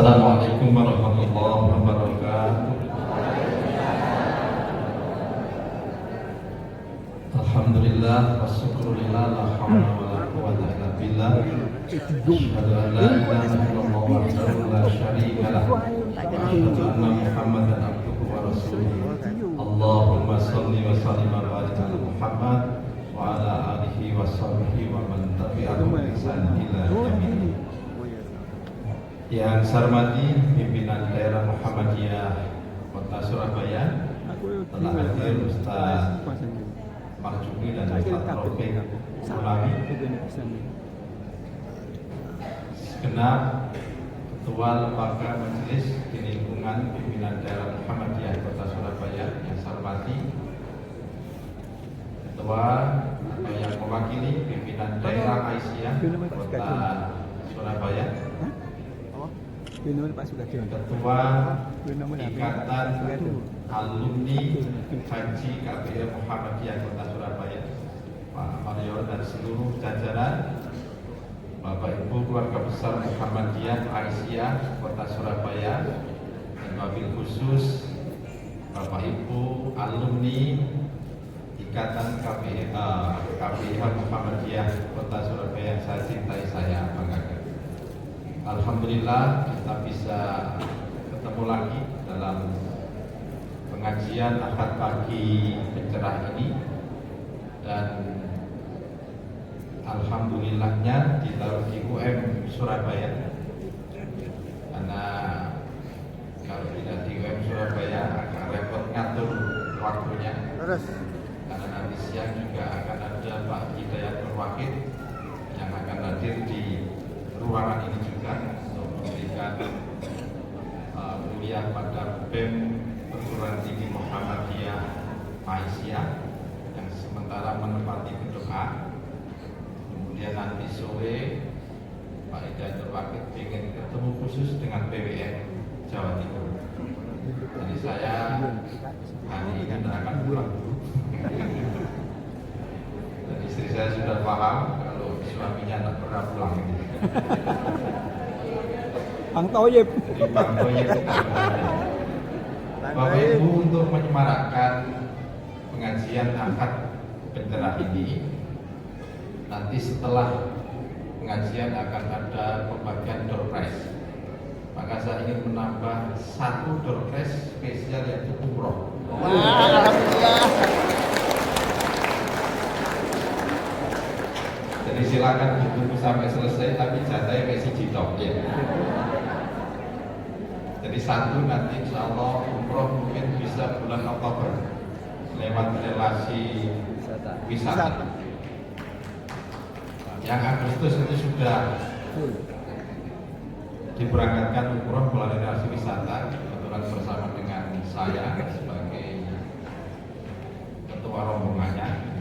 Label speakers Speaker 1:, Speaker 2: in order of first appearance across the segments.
Speaker 1: Assalamualaikum warahmatullahi wabarakatuh. Alhamdulillah wassyukrulillah la haula wala quwwata illa billah. Asyhadu an la ilaha illallah wahdahu la syarika lah wa asyhadu anna Muhammadan abduhu wa rasuluh. Allahumma shalli wa sallim wa barik ala Muhammad wa ala alihi wa sahbihi wa man tabi'ahum bi ihsan ila yaumil. Yang saya hormati pimpinan daerah Muhammadiyah Kota Surabaya, telah hadir Ustaz Marzuki dan Ustaz Taufik Ulami, segenap Ketua Lembaga Majelis di lingkungan pimpinan daerah Muhammadiyah Kota Surabaya yang saya hormati, Ketua yang mewakili pimpinan daerah Aisyah Kota Surabaya, Ketua Ikatan Alumni Haji KPI Muhammadiyah Kota Surabaya, Pak Mario dan seluruh jajaran, Bapak Ibu keluarga besar Muhammadiyah Aisyah Kota Surabaya, dan wabil khusus Bapak Ibu alumni Ikatan KPI Muhammadiyah Kota Surabaya yang saya cintai, saya banggakan. Alhamdulillah kita bisa ketemu lagi dalam pengajian Ahad pagi pencerah ini, dan alhamdulillahnya ditaruh di UM Surabaya, karena kalau tidak di UM Surabaya agak repot ngatur waktunya, karena nanti siang juga akan ada Pak Hidayatul Wahid yang akan hadir di ruangan ini juga untuk memberikan kuliah pada BEM Perguruan Tinggi Muhammadiyah Aisyah yang sementara menempati gedung A. Kemudian nanti sore Pak Hidayatul Wahid ingin ketemu khusus dengan PWN Jawa Timur. Jadi saya hari ini tidak akan pulang dulu. Dan istri saya sudah paham kalau suaminya tak pernah pulang.
Speaker 2: Bang Toyib.
Speaker 1: Bapak Ibu, untuk menyemarakkan pengajian Ahad pencerah ini, nanti setelah pengajian akan ada pembagian door prize. Maka saya ingin menambah satu door prize spesial, yaitu umroh.
Speaker 2: Alhamdulillah.
Speaker 1: Jadi silakan ditunggu sampai selesai, tapi jatahnya kayak si Jitok ya. Jadi satu nanti insya Allah umroh mungkin bisa bulan Oktober lewat relasi wisata. Yang Agustus itu sudah diberangkatkan umroh melalui relasi wisata, kebetulan bersama dengan saya sebagai ketua rombongannya.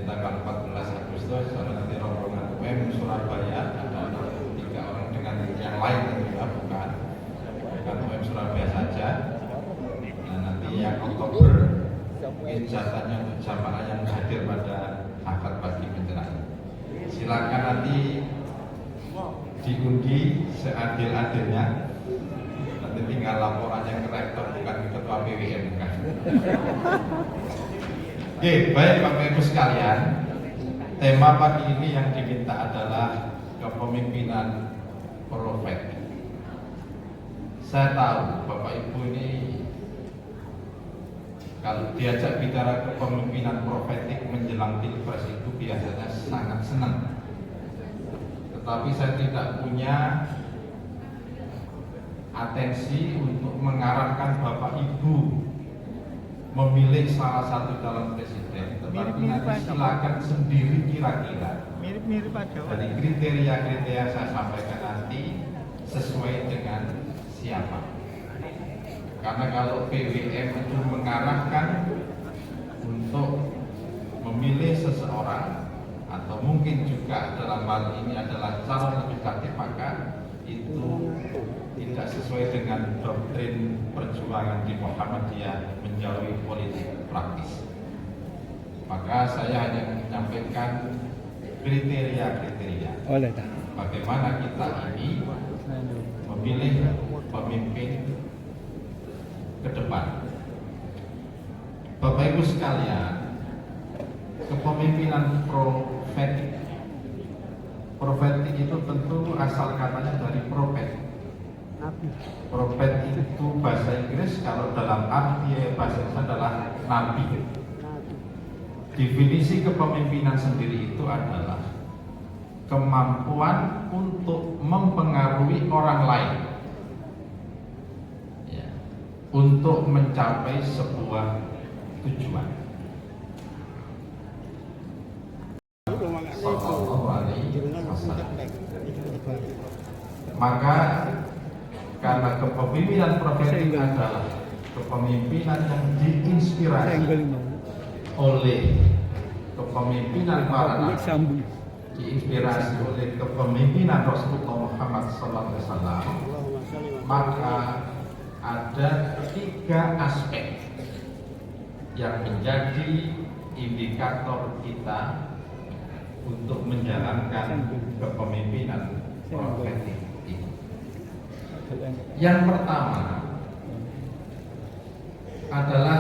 Speaker 1: Tanggal 14 Agustus nanti rombongan UM Surabaya ada 3 orang dengan yang lain tentunya, bukan UM Surabaya saja. Nah, nanti yang Oktober mungkin jatahnya untuk jamaah yang hadir pada Ahad pagi pencerah. Silakan nanti diundi seadil-adilnya. Nanti tinggal laporannya ke rektor, bukan ke ketua PWN, bukan. Oke, baik Bapak Ibu sekalian, tema pagi ini yang diminta adalah kepemimpinan profetik. Saya tahu Bapak Ibu ini kalau diajak bicara kepemimpinan profetik menjelang Pilpres itu biasanya sangat senang. Tetapi saya tidak punya atensi untuk mengarahkan Bapak Ibu memilih salah satu calon presiden, tetapi nanti silakan sendiri kira-kira
Speaker 2: Mirip-mirip aja.
Speaker 1: dari kriteria-kriteria saya sampaikan nanti sesuai dengan siapa. Karena kalau PWM itu mengarahkan untuk memilih seseorang, atau mungkin juga dalam hal ini adalah calon legislatif, maka itu tidak sesuai dengan doktrin perjuangan di Muhammadiyah menjauhi politik praktis. Maka saya hanya menyampaikan kriteria-kriteria bagaimana kita ini memilih pemimpin ke depan. Bapak Ibu sekalian, kepemimpinan profetik itu tentu asal katanya dari profet. Profet itu bahasa Inggris, kalau dalam arti bahasa Indonesia adalah nabi. Definisi kepemimpinan sendiri itu adalah kemampuan untuk mempengaruhi orang lain, ya, untuk mencapai sebuah tujuan. Sallallahu alaihi wasallam. Maka karena kepemimpinan profetik adalah kepemimpinan yang diinspirasi oleh kepemimpinan para nabi, diinspirasi oleh kepemimpinan Rasulullah Muhammad SAW, maka ada 3 aspek yang menjadi indikator kita untuk menjalankan kepemimpinan profetik ini. Yang pertama adalah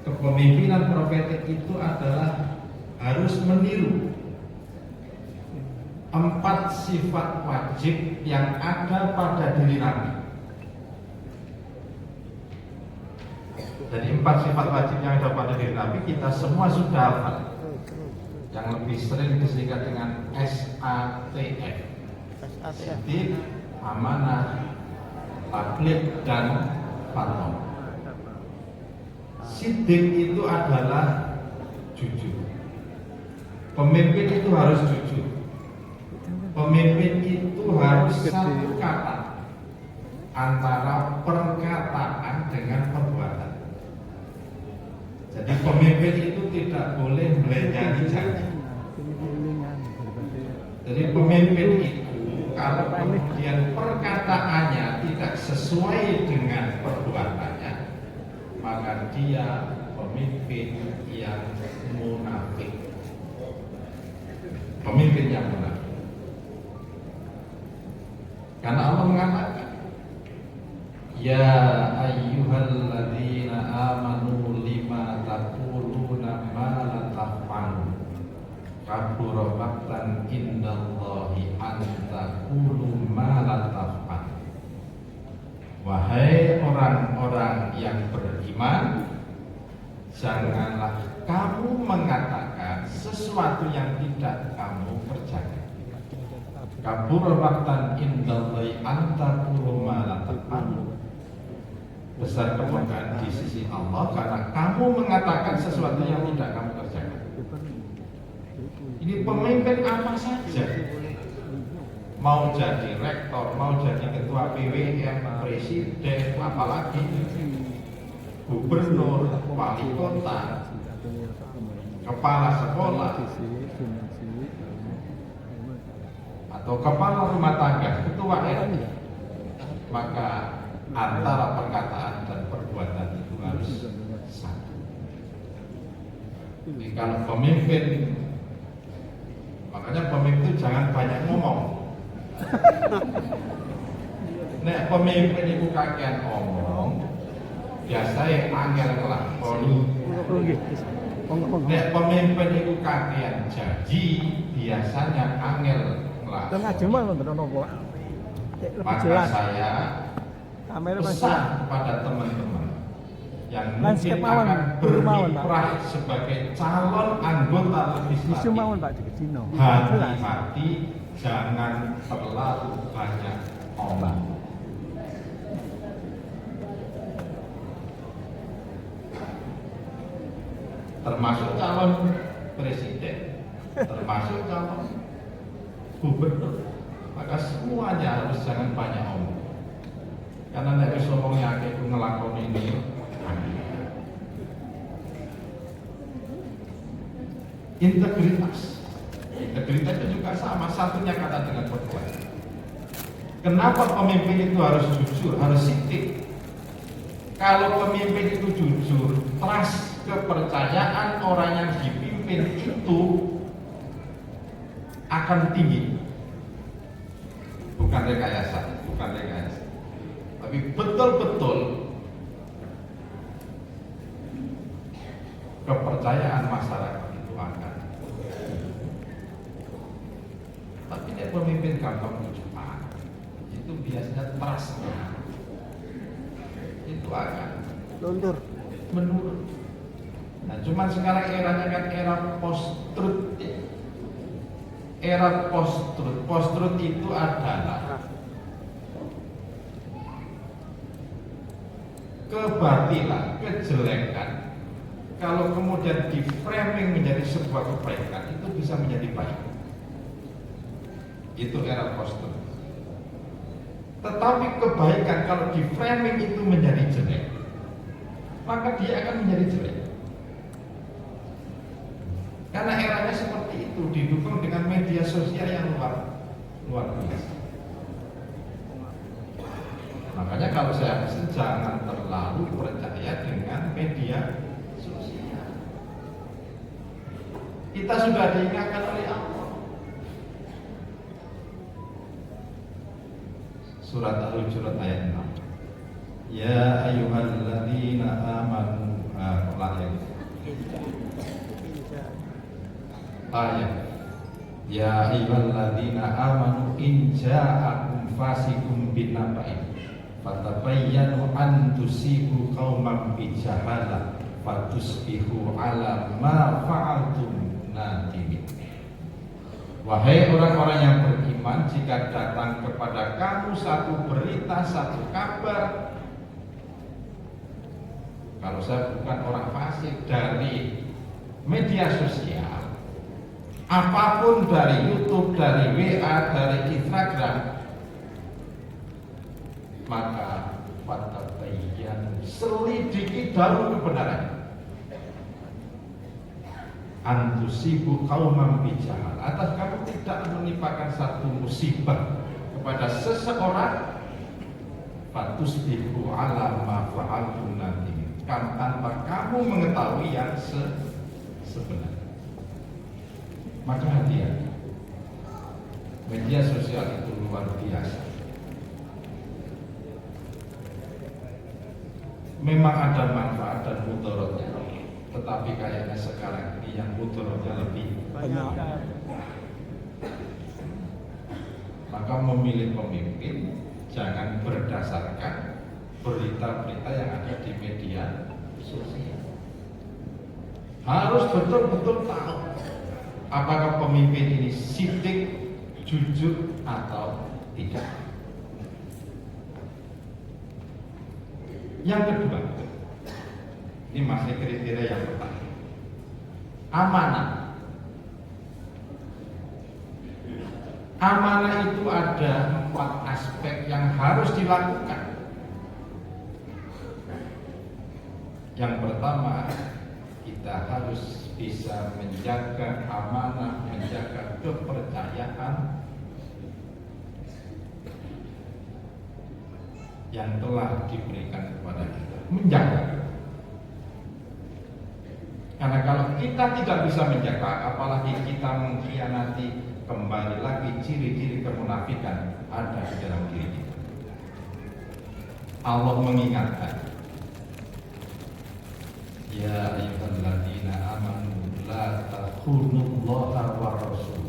Speaker 1: kepemimpinan profetik itu adalah harus meniru 4 sifat wajib yang ada pada diri Nabi. Jadi 4 sifat wajib yang ada pada diri Nabi kita semua sudah hafal. Yang lebih sering disingkat dengan SATF. Siddiq, amanah, tabligh, dan fatwa. Siddiq itu adalah jujur. Pemimpin itu harus jujur. Pemimpin itu harus satu kata antara perkataan dengan perbuatan. Jadi pemimpin itu tidak boleh melencari janji. Jadi pemimpin itu kalau kemudian perkataannya tidak sesuai dengan perbuatannya, maka dia pemimpin yang munafik. Pemimpin yang munafik. Karena Allah mengatakan, ya ayyuhalladzina amanu lima taquluna ma la taf'alun kabura maqtan indallahi an taqulu ma la taf'alun. Wahai orang-orang yang beriman, janganlah kamu mengatakan sesuatu yang tidak kamu kerjakan. Kabura maqtan indallahi an taqulu ma la taf'alun. Besar kemurkaan di sisi Allah karena kamu mengatakan sesuatu yang tidak kamu kerjakan. Ini pemimpin apa saja, mau jadi rektor, mau jadi ketua PWM, presiden, apalagi gubernur, wali kota, kepala sekolah, atau kepala rumah tangga, ketua RT, maka antara perkataan dan perbuatan itu harus satu. Jadi kalau pemimpin, makanya pemimpin itu jangan banyak ngomong. Nek pemimpin itu kakean ngomong, biasanya angel nglakoni. Nek pemimpin itu kakean janji, biasanya angel nglakoni. Maka saya pesan kepada teman-teman yang mungkin akan berkiprah sebagai calon anggota legislatif, hati-hati jangan terlalu banyak omong. Termasuk calon presiden, termasuk calon gubernur, maka semuanya harus jangan banyak omong. Karena nek wis omongnya akeh ku ngelakoni ini. Integritas itu juga sama, satunya kata dengan perbuatan. Kenapa pemimpin itu harus jujur, harus sidik? Kalau pemimpin itu jujur, trust, kepercayaan orang yang dipimpin itu akan tinggi. bukan rekayasa, tapi betul-betul kepercayaan masyarakat itu akan. Tapi dia pemimpin gampang cepat, itu biasanya trust itu akan menurun. Nah, cuman sekarang eranya kan era post-truth. Era post-truth. Post-truth itu adalah kebatilan, kejelekan. Kalau kemudian di framing menjadi sebuah kebaikan, itu bisa menjadi baik. Itu era post-truth. Tetapi kebaikan kalau di framing itu menjadi jelek, maka dia akan menjadi jelek. Karena eranya seperti itu, didukung dengan media sosial yang luar biasa. Makanya kalau saya pesan, jangan terlalu percaya dengan media sosial. Kita sudah diingatkan oleh Allah. Surat Al-Hujurat ayat 6. Ya ayyuhalladzina amanu ayat. Ya ayyuhalladzina amanu in ja'akum fasiqun binaba'in fatabayyanu an tusibu qauman bijahalah fatusbihu ala ma fa'altum nadimin. Wahai orang-orang yang beriman, jika datang kepada kamu satu berita, satu kabar, kalau saya bukan orang fasik, dari media sosial, apapun, dari YouTube, dari WA, dari Instagram, maka fatabayyanu, selidiki dahulu kebenaran. Antusibu kauman bijamal, atas kamu tidak menimpakan satu musibah kepada seseorang, fatusbihu ala ma fa'altum nanti, tanpa kamu mengetahui yang sebenarnya. Maka hati-hati, media sosial itu luar biasa. Memang ada manfaat dan mudaratnya, tetapi kayaknya sekarang ini yang mudaratnya lebih banyak. Maka memilih pemimpin jangan berdasarkan berita-berita yang ada di media sosial. Harus betul-betul tahu apakah pemimpin ini sidik, jujur atau tidak. Yang kedua, ini masih kriteria yang pertama, amanah. Amanah itu ada 4 aspek yang harus dilakukan. Yang pertama, kita harus bisa menjaga amanah, menjaga kepercayaan yang telah diberikan kepada kita. Menjaga. Karena kalau kita tidak bisa menjaga, apalagi kita mengkhianati, kembali lagi ciri-ciri kemunafikan ada di dalam diri kita. Allah mengingatkan, ya ayyuhalladzina amanu la takhunullaha wa rasul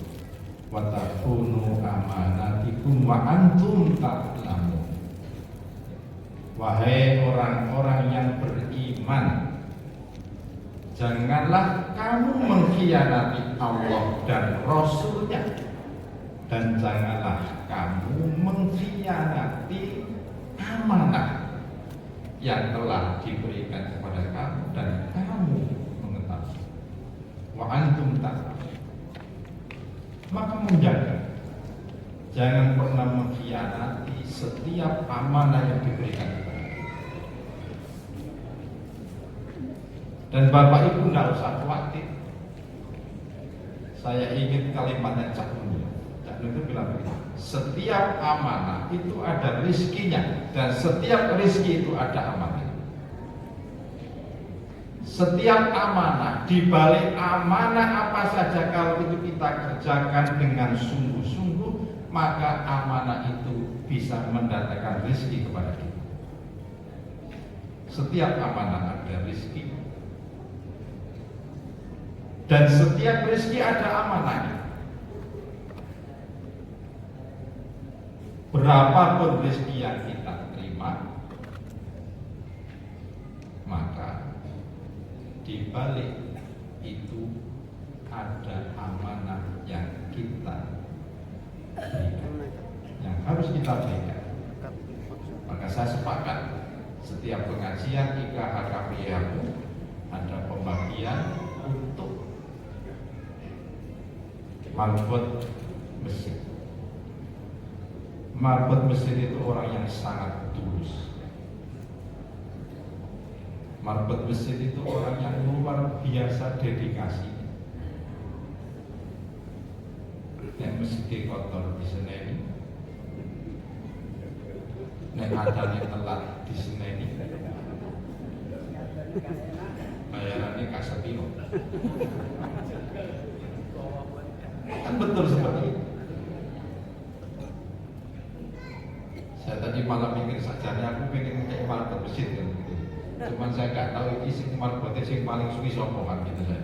Speaker 1: wa takhunu amanatikum wa antum ta'lamun. Wahai orang-orang yang beriman, janganlah kamu mengkhianati Allah dan Rasulnya, dan janganlah kamu mengkhianati amanah yang telah diberikan kepada kamu dan kamu mengetahui. Wa antum ta'lamun. Maka menjaga, jangan pernah mengkhianati setiap amanah yang diberikan kepada kita. Dan Bapak Ibu tidak usah khawatir. Saya ingin kalimatnya Cak Nun. Cak Nun itu bilang begini, setiap amanah itu ada rizkinya, dan setiap rizki itu ada amanah. Setiap amanah, dibalik amanah apa saja, kalau itu kita kerjakan dengan sungguh-sungguh, maka amanah itu bisa mendatangkan rezeki kepada kita. Setiap amanah ada rezeki, dan setiap rezeki ada amanahnya. Berapapun rezeki yang kita terima, maka di balik itu ada amanah yang kita berikan, yang harus kita berikan. Maka saya sepakat setiap pengajian IKHKPIH ada pembagian untuk marbot mesin. Marbot mesin itu orang yang sangat tulus. Marbot mesin itu orang yang luar biasa dedikasi. Nek mesin kotor diseneni, nek adane telat diseneni, bayarannya kasepiro. Kan betul seperti itu. Saya tadi malam mikir sajarnya aku pengen kayak marbot mesin kan gitu. Cuman saya nggak tahu ini sing marbotnya sing paling suwi sopo kan gitu saya.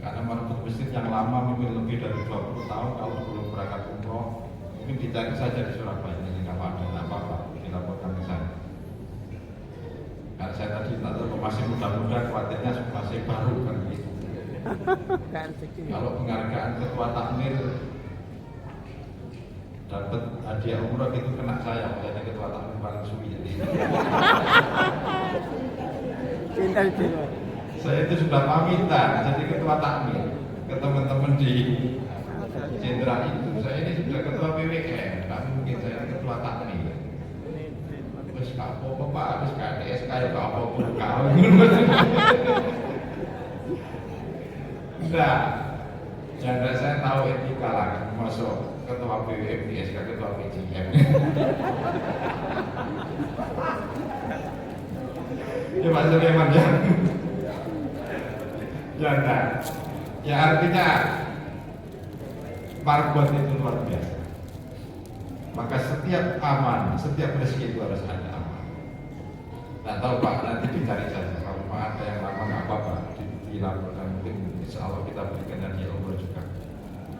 Speaker 1: Karena marbot mesin yang lama mungkin lebih dari 20 tahun kalau belum berangkat umroh, mungkin dicari saja di Surabaya, jadi nggak ada apa-apa, dilaporkan ke saya. Karena saya tadi tahu masih muda-muda, khawatirnya masih baru kan gitu. Kalau penghargaan ketua takmir dapat hadiah umroh itu kena saya, makanya ketua takmir paling suwi. Saya itu sudah pamitan jadi ketua takmir ke teman-teman di jenderal itu. Saya ini sudah ketua PWN, nggak mungkin saya ketua takmir. Terus apa Pak, terus KDSK ya apa pun kau. Enggak, jangan saya tahu etika lah, masuk ketua PWN, SK ketua PJM. Ya Pak Sulaiman ya. Ya enggak. Ya artinya marbot itu luar biasa. Maka setiap aman, setiap rezeki itu harus ada aman. Nggak tahu Pak, nanti dicari saja. Kalau Pak ada yang lama nggak apa-apa, dilaporkan mungkin insya Allah kita berikan hadiah umroh juga.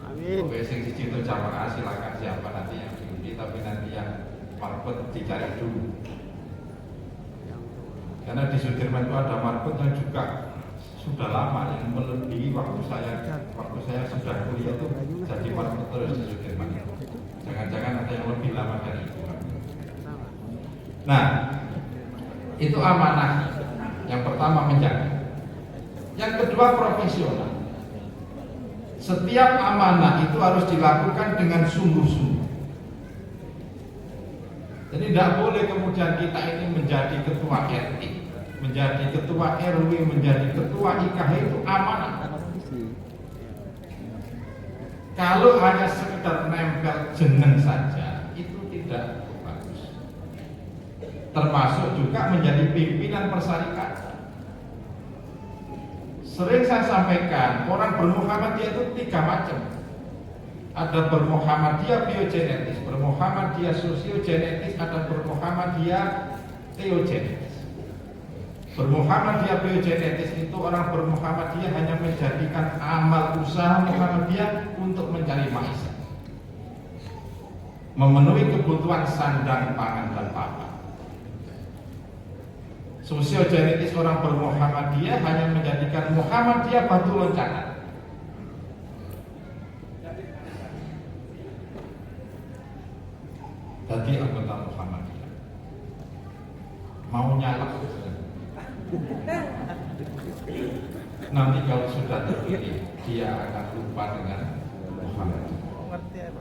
Speaker 1: Amin. Oke, sing siji itu jamaah silakan siapa nanti yang diundi, tapi nanti yang marbot dicari dulu. Karena di Sudirman itu ada marbot yang juga sudah lama, yang melebihi waktu saya sudah kuliah itu jadi marbot terus di Sudirman. Jangan-jangan ada yang lebih lama dari itu. Nah, itu amanah. Yang pertama menjaga. Yang kedua profesional. Setiap amanah itu harus dilakukan dengan sungguh-sungguh. Jadi tidak boleh kemudian kita ini menjadi ketua RT, menjadi ketua RW, menjadi ketua IKH itu amanah. Kalau hanya sekedar nempel jeneng saja, itu tidak bagus. Termasuk juga menjadi pimpinan persyarikatan. Sering saya sampaikan, orang bermuhammadiyah itu 3 macam. Ada bermuhammadiyah biogenetis, bermuhammadiyah sosiogenetis, ada bermuhammadiyah teogenetis. Bermuhammadiyah biogenetis itu orang bermuhammadiyah hanya menjadikan amal usaha Muhammadiyah untuk mencari maisha, memenuhi kebutuhan sandang, pangan, dan papan. Sosiogenetis orang bermuhammadiyah hanya menjadikan Muhammadiyah batu loncatan. Jadi anggota Muhammadiyah mau nyalak nanti kalau sudah terpilih dia akan lupa dengan Muhammadiyah.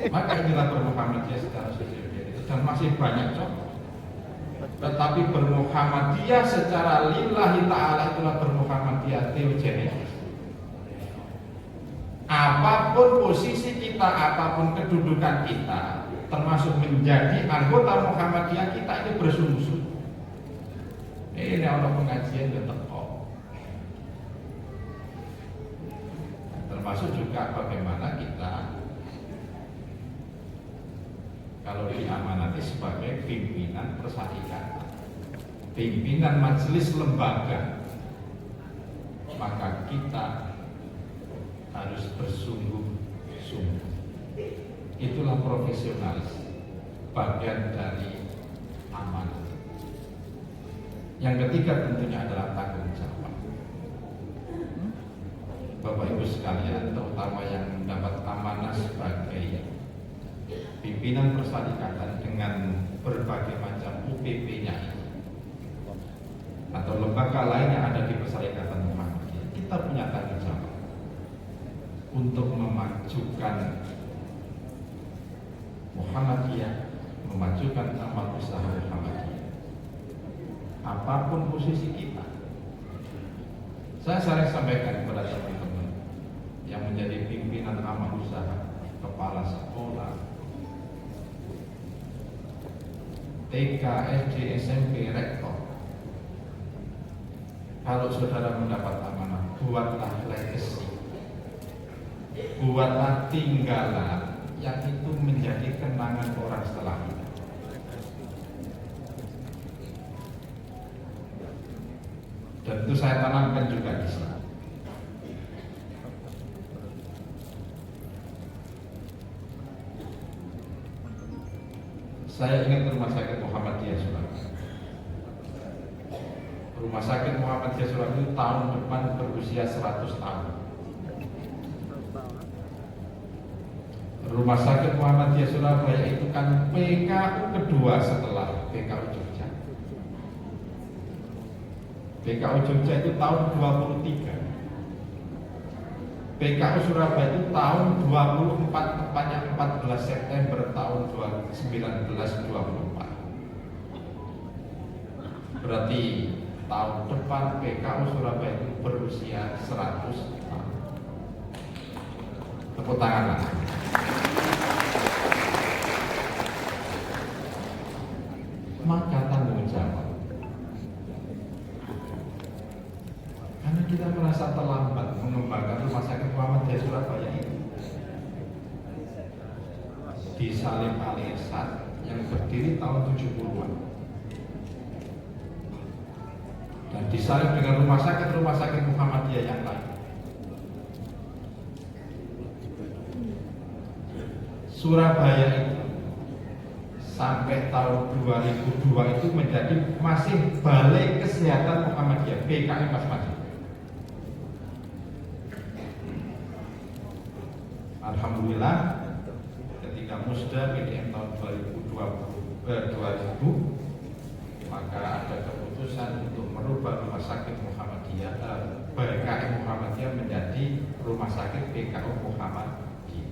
Speaker 1: Maka inilah bermuhammadiyah secara sosiogenetis dan masih banyak contoh. Tetapi bermuhammadiyah secara lillahi ta'ala itulah bermuhammadiyah teogenetis. Apapun posisi kita, apapun kedudukan kita, termasuk menjadi anggota Muhammadiyah, kita ini bersungguh-sungguh. Ini orang pengajian ya teko. termasuk juga bagaimana kita kalau diamanati sebagai pimpinan persyarikatan, pimpinan majelis lembaga, maka kita harus bersungguh-sungguh. Itulah profesionalis, bagian dari amanah. Yang ketiga tentunya adalah tanggung jawab. Bapak Ibu sekalian, terutama yang mendapat amanah sebagai pimpinan persyarikatan dengan berbagai macam UPP-nya atau lembaga lain yang ada di persyarikatan Muhammadiyah, kita punya tanggung jawab untuk memajukan Muhammadiyah, memajukan amal usaha Muhammadiyah. Apapun posisi kita, saya sering sampaikan kepada teman-teman yang menjadi pimpinan amal usaha, kepala sekolah, TK, SD, SMP, rektor. Kalau saudara mendapat amanah, buatlah legacy, buatlah tinggalan yang itu menjadi kenangan orang setelah kita. Dan itu saya tanamkan juga di sini. Saya ingat Rumah Sakit Muhammadiyah Surabaya. Rumah Sakit Muhammadiyah Surabaya itu tahun depan berusia 100 tahun. Rumah Sakit Muhammadiyah Surabaya itu kan PKU kedua setelah PKU Jogja. PKU Jogja itu tahun 23. PKU Surabaya itu tahun 24, tepatnya 14 September tahun 1924. Berarti tahun depan PKU Surabaya itu berusia 100 tahun. Tepuk tangan. Maka tanggung jawab. Karena kita merasa terlambat mengembangkan Rumah Sakit Muhammadiyah Surabaya ini. Di Salim Al-Irsyad yang berdiri tahun 70-an. Dan disalib dengan rumah sakit Muhammadiyah yang lain. Surabaya itu sampai tahun 2002 itu menjadi masih Balai Kesehatan Muhammadiyah, BKM masing-masing. Alhamdulillah ketika Musda BDM tahun 2000 maka ada keputusan untuk merubah Rumah Sakit Muhammadiyah BKM Muhammadiyah menjadi Rumah Sakit PKU Muhammadiyah.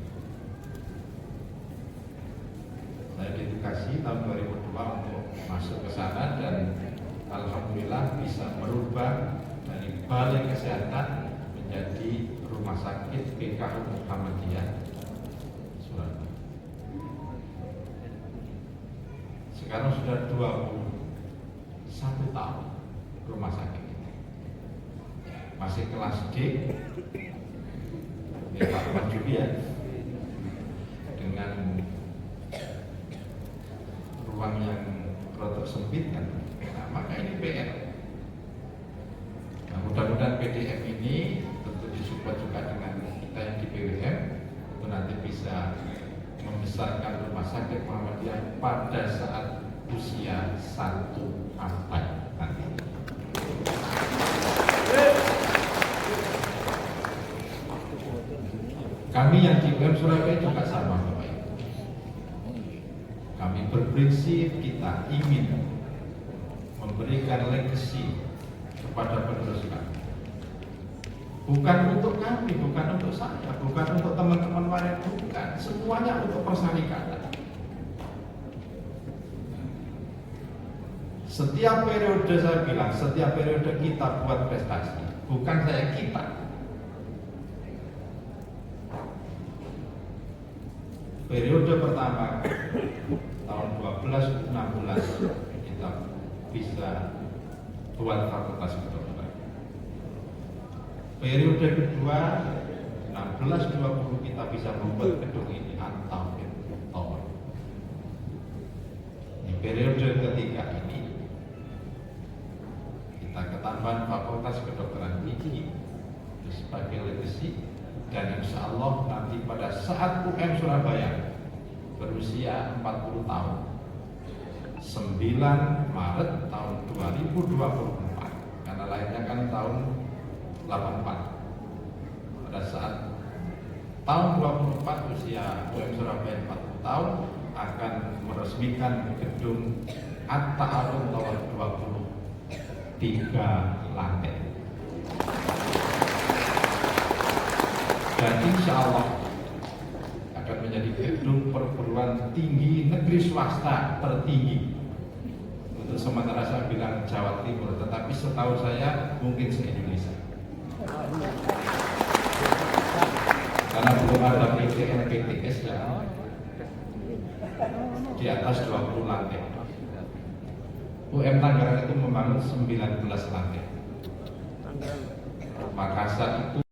Speaker 1: Saya diedukasi tahun 2002 untuk masuk ke sana dan alhamdulillah bisa merubah dari Balai Kesehatan menjadi Rumah Sakit PKU Muhammadiyah Surabaya. Sekarang sudah 21 tahun rumah sakit ini. Masih kelas D, Pak Majulia, dengan ruang yang rada sempit kan. Nah, maka ini PR. Nah, mudah-mudahan PDM ini tentu disupport juga dengan kita yang di BWM itu nanti bisa membesarkan Rumah Sakit Muhammadiyah pada saat usia 1 abad nanti. Kami yang di UM Surabaya juga sama, Bapak Ibu. Kami berprinsip kita ingin memberikan legacy kepada penerus kami. Bukan untuk kami, bukan untuk saya, bukan untuk teman-teman lain, bukan. Semuanya untuk persyarikatan. Setiap periode saya bilang, setiap periode kita buat prestasi. Bukan saya, kita. Periode pertama tahun 12-16 kita bisa buat fakultas kedokteran. Periode kedua 16 14-20 kita bisa membuat gedung ini At-Tauhid Tower. Di periode ketiga ini kita ketambahan Fakultas Kedokteran Gigi sebagai legacy, dan insya Allah nanti pada saat UM Surabaya berusia 40 tahun 9 Maret tahun 2024, karena lahirnya kan tahun 84. Pada saat tahun 24 usia UM Surabaya 40 tahun akan meresmikan gedung At-Ta'aruf Tower 23 lantai. Dan insya Allah akan menjadi gedung perguruan tinggi negeri swasta tertinggi. Untuk sementara saya bilang Jawa Timur, tetapi setahu saya mungkin se-Indonesia. Karena belum ada PTN PTS yang di atas 20 lantai. UM Tangerang itu membangun 19 lantai. Makassar itu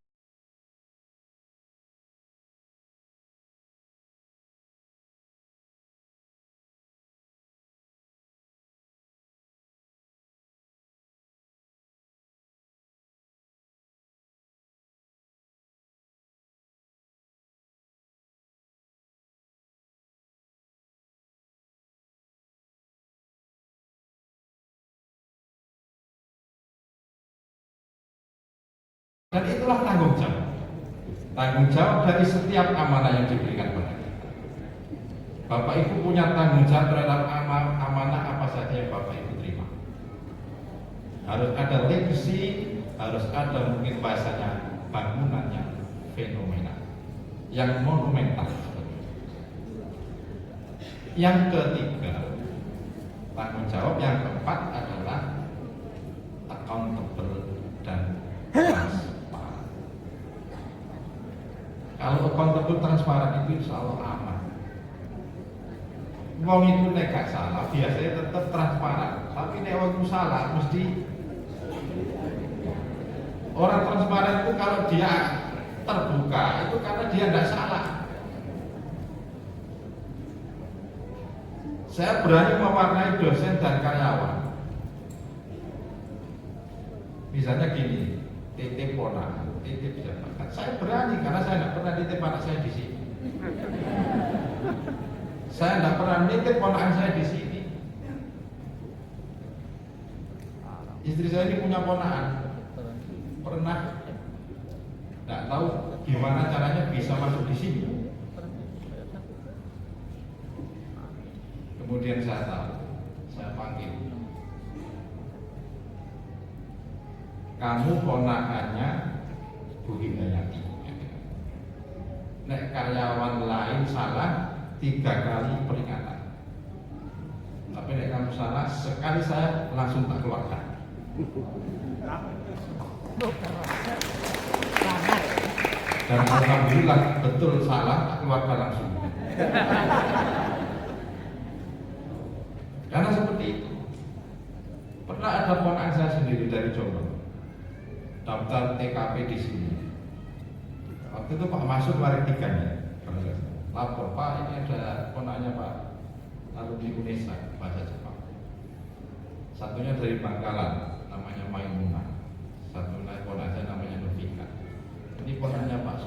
Speaker 1: dan itulah tanggung jawab dari setiap amanah yang diberikan pada kita. Bapak Ibu punya tanggung jawab terhadap amanah apa saja yang Bapak Ibu terima. Harus ada legacy, harus ada mungkin bahasanya bangunan yang fenomenal, yang monumental. Yang ketiga, tanggung jawab yang keempat adalah accountable dan transparan. Kalau accountable transparan itu insya Allah aman. Wong itu nek gak salah biasanya tetap transparan, tapi nek wong itu salah mesti orang transparan itu kalau dia terbuka itu karena dia tidak salah. Saya berani mewarnai dosen dan karyawan. Misalnya gini, titip ponakan, titip jabatan. Saya berani karena saya tidak pernah titip anak saya di sini. Saya tidak pernah titip ponakan saya di sini. Istri saya ini punya ponakan, pernah tidak tahu gimana caranya bisa masuk di sini. Kemudian saya tahu, saya panggil. Kamu ponakannya Bu Hidayati. Nek karyawan lain salah 3 kali peringatan. Tapi nek kamu salah sekali saya langsung tak keluarkan. Dan alhamdulillah betul salah tak keluarkan langsung. Karena seperti itu. Pernah ada ponakan saya sendiri dari Jombang daftar TKP di sini. Waktu itu Pak Masud mari tiganya, lapor Pak ini ada ponaknya Pak alumni UNESA bahasa Jepang. Satunya dari Bangkalan, namanya Maimunah. Satu lagi ponak saya namanya Novika. Ini ponaknya Pak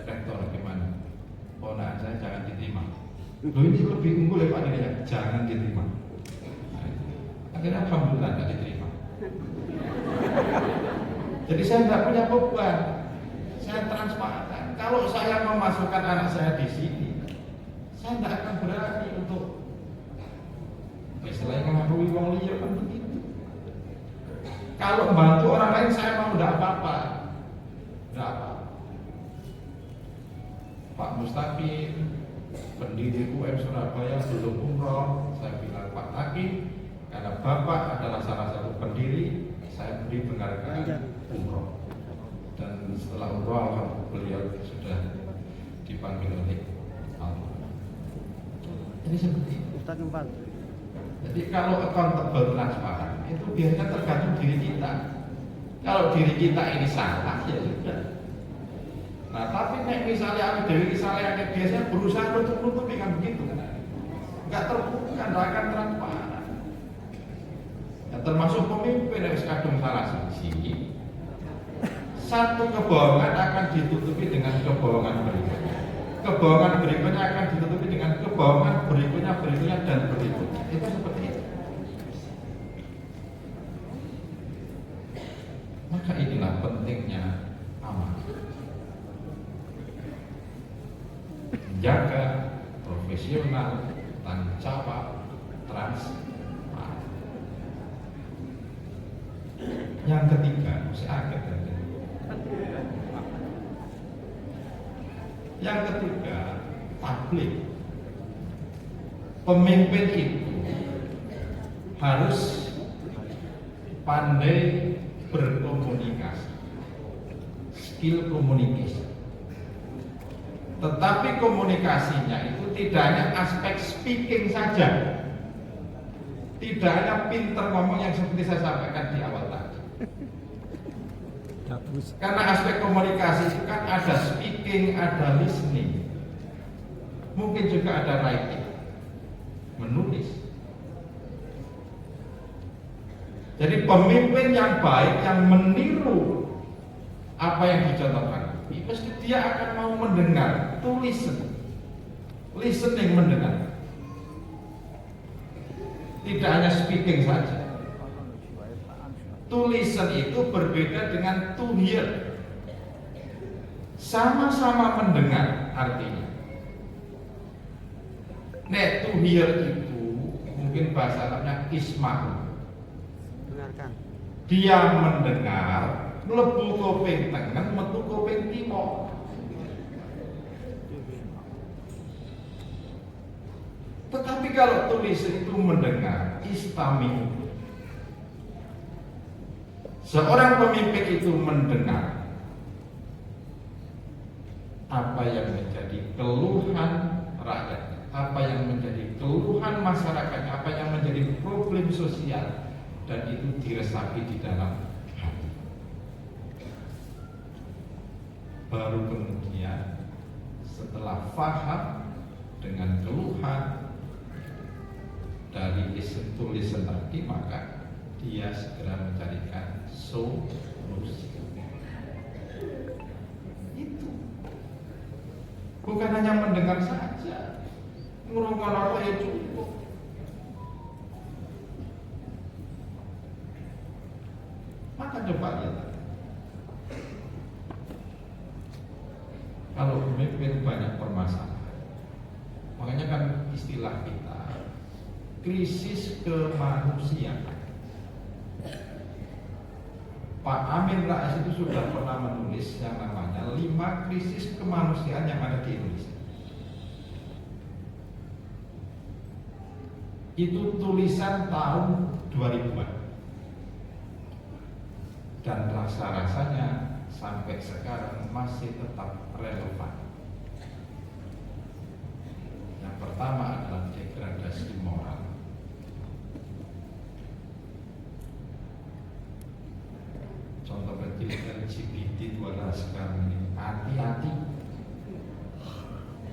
Speaker 1: Rektor gimana? Ponak saya jangan diterima. Loh ini lebih unggul ya Pak ini ya, jangan diterima. Nah, akhirnya alhamdulillah tidak diterima. Jadi saya tidak punya beban, saya transparan. Kalau saya memasukkan anak saya di sini, saya tidak akan berani untuk istilahnya mengakui wong liya kan begitu. Kalau membantu orang lain saya mau tidak apa-apa, tidak apa. Pak Mustaqim, pendiri UM Surabaya belum umroh, saya bilang Pak Hakim, karena Bapak adalah salah satu pendiri, saya beri penghargaan umroh. Dan setelah umroh beliau sudah dipanggil oleh Allah. Ini seperti itu. Jadi kalau accountable transparan itu biasanya tergantung diri kita. Kalau diri kita ini salah ya sudah. Nah, tapi nek misalnya aku dewi misalnya yang biasanya berusaha nutup-nutupi kan begitu, nggak terbuka, nggak akan transparan. Ya, termasuk pemimpin yang kadung salah sisi, satu kebohongan akan ditutupi dengan kebohongan berikutnya. Kebohongan berikutnya akan ditutupi dengan kebohongan berikutnya dan berikutnya. Itu seperti itu. Maka inilah pentingnya amanah. Menjaga profesional, tanggung jawab, transparan. Yang ketiga, yang ketiga, tabligh. Pemimpin itu harus pandai berkomunikasi, skill komunikasi. Tetapi komunikasinya itu tidak hanya aspek speaking saja, tidak hanya pinter ngomong yang seperti saya sampaikan di awal tadi. Karena aspek komunikasi itu kan ada speaking, ada listening, mungkin juga ada writing, menulis. Jadi pemimpin yang baik yang meniru apa yang dicontohkan, pasti dia akan mau mendengar, to listen, listening, mendengar. Tidak hanya speaking saja. To listen itu berbeda dengan to hear. Sama-sama mendengar artinya. To hear itu mungkin bahasa Arabnya isma'u.
Speaker 2: Dengarkan.
Speaker 1: Dia mendengar, mlebu kuping tengen, metu kuping kiwa. Tetapi kalau tulis itu mendengar, istami. Seorang pemimpin itu mendengar apa yang menjadi keluhan rakyat, apa yang menjadi keluhan masyarakat, apa yang menjadi problem sosial, dan itu diresapi di dalam hati. Baru kemudian setelah paham dengan keluhan dari tulisan tadi, maka dia segera mencarikan solusi. Itu bukan hanya mendengar saja, ngurungkan apa ya cukup. Maka coba lihat, kalau pemimpin banyak permasalahan, makanya kan istilah kita krisis kemanusiaan. Pak Amin Rais itu sudah pernah menulis yang namanya 5 krisis kemanusiaan yang ada di Indonesia. Itu tulisan tahun 2000-an. Dan rasa-rasanya sampai sekarang masih tetap relevan. Yang pertama adalah degradasi moral. Contoh kecil LGBT itu adalah sekarang ini hati-hati,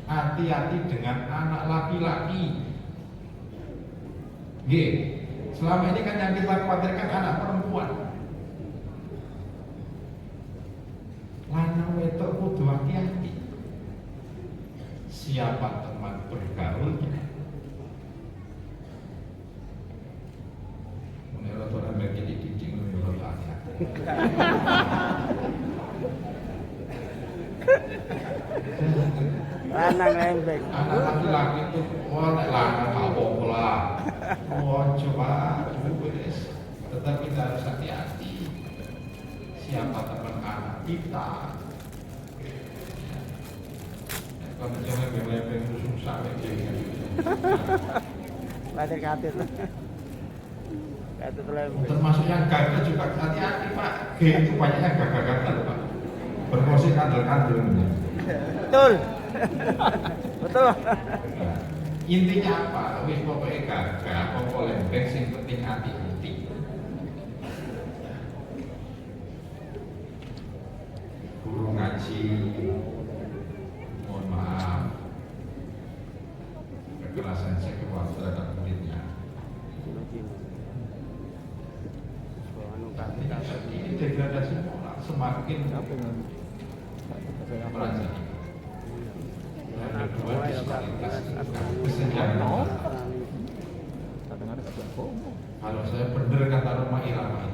Speaker 1: hati-hati dengan anak laki-laki. Selama ini kan yang kita khawatirkan anak perempuan. Lanang wedok kudu hati-hati. Siapa teman bergaulnya? Menurut orang begini dicing menurut hati-hati.
Speaker 2: Lanang lembek.
Speaker 1: Anak laki-laki itu nek lanang apa lah. Coba wis. Tetap kita harus hati-hati. Siapa teman anak kita? Kalau jangan lembek susah kayak
Speaker 2: Belajar katut. Katut lembek.
Speaker 1: Termasuk yang gagal juga hati-hati Pak. G itu banyaknya gagal-gagal Pak. Bermusik kandel-kandel.
Speaker 2: Betul. Betul.
Speaker 1: Nah, intinya apa? Wis pokoknya gagal, pokoknya lembek, sing penting hati-hati. Guru ngaji keikhlasan seksual terhadap muridnya. Ini degradasi moral semakin merajai. Yang kedua disparitas kesenjangan. Kalau saya benar kata Roma Irama,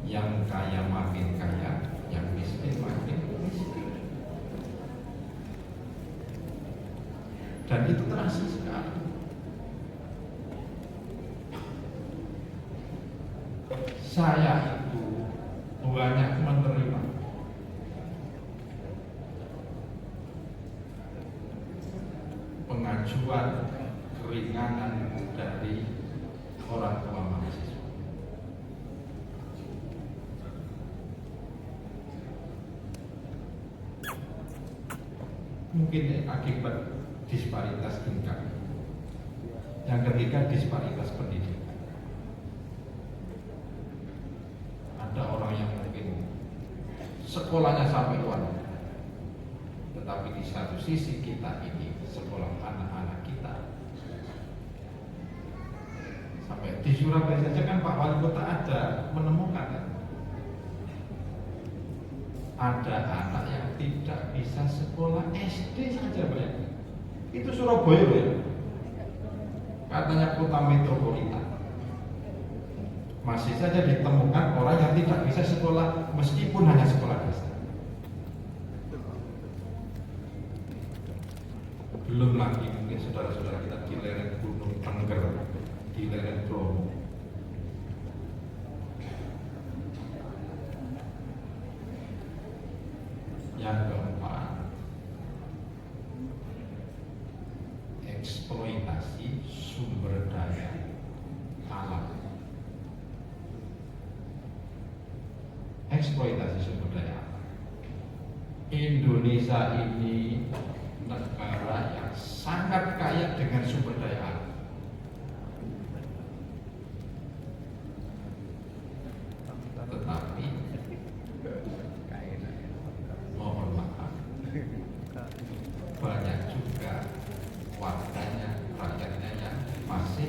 Speaker 1: yang kaya makin kaya, yang miskin makin miskin. Dan itu terasa sekali. Saya itu banyak menerima pengajuan keringanan dari orang tua mahasiswa. Mungkin akibat disparitas income. Yang ketiga disparitas pendidikan. Ada orang yang mungkin sekolahnya sampai luar negeri, tetapi di satu sisi kita ini sekolah anak-anak kita. Sampai di Surabaya saja kan Pak Wali Kota ada menemukan kan? Ada anak yang tidak bisa sekolah SD saja banyak. Itu Surabaya ya. Katanya kota metropolitan. Masih saja ditemukan orang yang tidak bisa sekolah meskipun hanya sekolah dasar. Belum lagi mungkin saudara-saudara kita di lereng Gunung Tengger, di lereng Bromo. Yang keempat, eksploitasi sumber daya alam. Eksploitasi sumber daya alam. Indonesia ini negara yang sangat kaya dengan sumber daya alam. Tetapi mohon maaf, banyak juga warganya, rakyatnya yang masih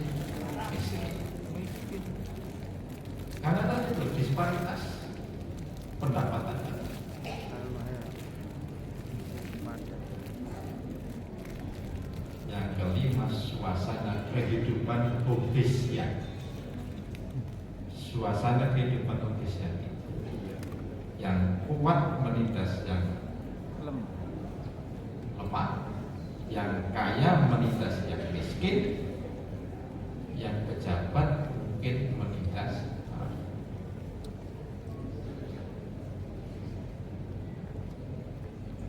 Speaker 1: miskin. Karena tadi itu disparitas pendapatan. Yang kelima, suasana kehidupan Budisnya. Suasana kehidupan Budisnya itu yang kuat menindas yang lemah, yang kaya menindas yang miskin, yang pejabat mungkin menindas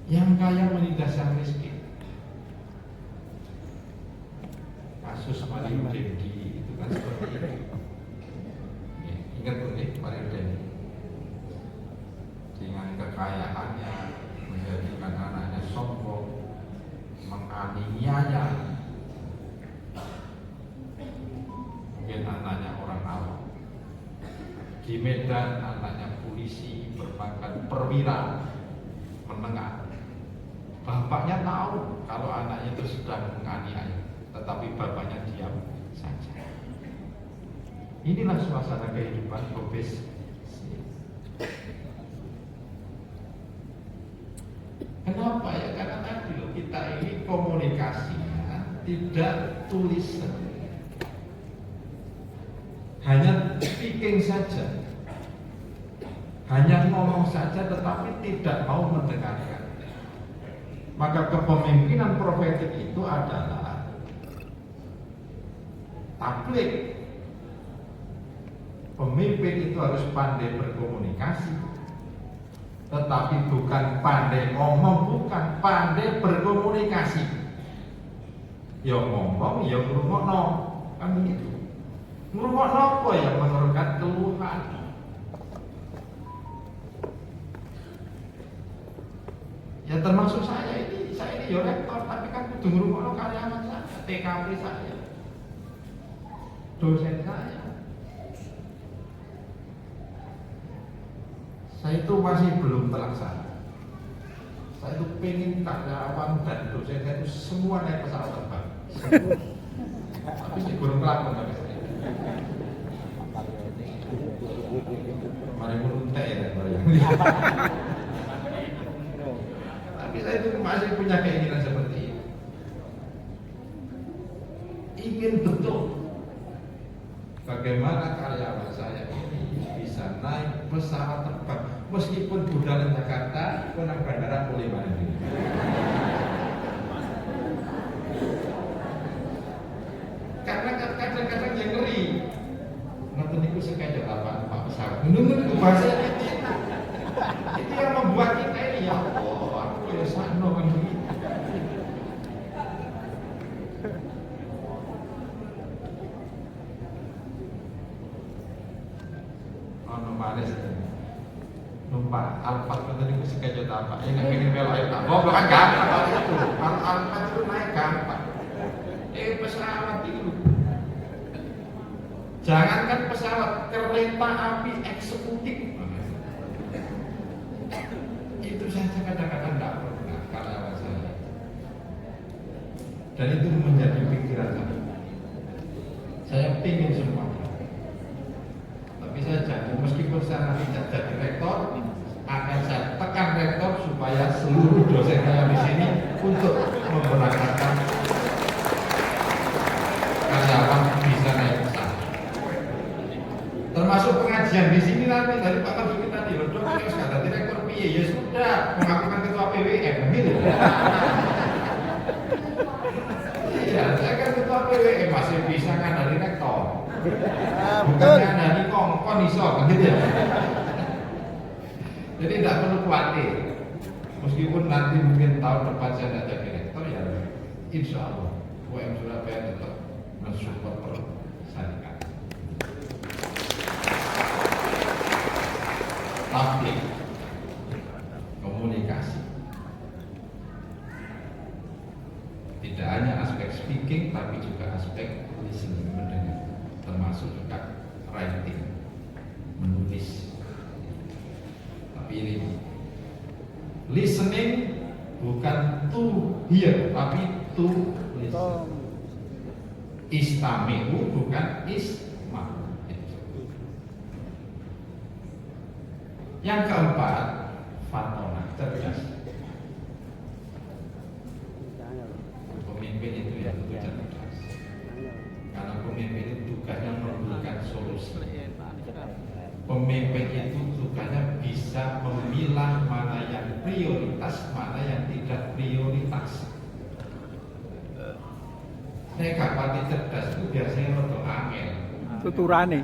Speaker 1: yang kaya menindas yang miskin. Kasus Mario Dendi itu kan seperti itu. Ya, ingat betul Mario Dendi dengan kekayaannya menjadikan anaknya sombong, menganiaya, mungkin anaknya orang awam. Di Medan anaknya polisi berpangkat perwira menengah. Bapaknya tahu kalau anaknya itu sedang menganiaya, tetapi bapaknya diam saja. Inilah suasana kehidupan Bobes. Kenapa ya? Karena tadi loh, kita ini komunikasinya tidak tulisan, hanya speaking saja, hanya ngomong saja, tetapi tidak mau mendengarkan. Maka kepemimpinan profetik itu adalah tabligh. Pemimpin itu harus pandai berkomunikasi, tetapi bukan pandai ngomong, bukan pandai berkomunikasi. Ya ngomong, ya ngrungokno, kan begitu. Ngrungokno apa yang menurunkan keluhan. Ya termasuk saya ini ya rektor, tapi kan kudu ngrungokno karyawan saya, TKP saya, dosen saya. Saya itu masih belum terlaksana. Saya itu pengen karyawan dan dosen saya itu semua naik pesawat terbang. Semua. Tapi saya belum kelakon sampai saya. Mari menuntek ya, tapi saya itu masih punya keinginan seperti itu. Ingin betul bagaimana karyawan saya ini bisa naik pesawat terbang meskipun budal Jakarta, konang bandara boleh mandi. Karena kadang-kadang yang ngeri. Nonton itu sekadar apa pesawat. Menurut itu bahasa kita. Itu yang membuat kita ini ya Allah, aku ya sano kan begitu. Ono manis. Numpak Alphard kan tadi sekadar apa? Ya nggak pengen belok itu. Oh, bukan gampang kalau itu. Kalau Alphard itu naik gampang. Pesawat itu. Jangankan pesawat, kereta api eksekutif itu saja kadang-kadang tidak pernah karyawan saya. Dan itu menjadi pikiran saya. Saya ingin semua. Tapi saya jangan, meskipun saya nanti jadi rektor, akan saya tekan rektor supaya seluruh dosen saya di sini untuk memberangkatkan karyawan bisa naik pesawat. Termasuk pengajian di sini nanti dari Pak Marzuki tadi, loh dok, yang sudah direktur piye, ya sudah mengakukan ketua PWM, gitu. Iya, saya kan ketua PWM masih bisa kan dari rektor, bukannya dari kongkon iso, gitu ya. Jadi tidak perlu khawatir, meskipun nanti mungkin tahun depan saya tidak jadi rektor, ya insya Allah UM Surabaya tetap mensupport saya. Public komunikasi tidak hanya aspek speaking tapi juga aspek listening, mendengar, termasuk juga writing, menulis. Tapi ini listening bukan to hear tapi to listen. Istami'u bukan isma'. Yang keempat, fatona, cerdas. Pemimpin itu ya tentu cerdas. Karena pemimpin itu tugasnya memberikan solusi. Pemimpin itu tugasnya bisa memilah mana yang prioritas, mana yang tidak prioritas. Nek kapati cerdas itu biasanya rada angel.
Speaker 3: Tuturane.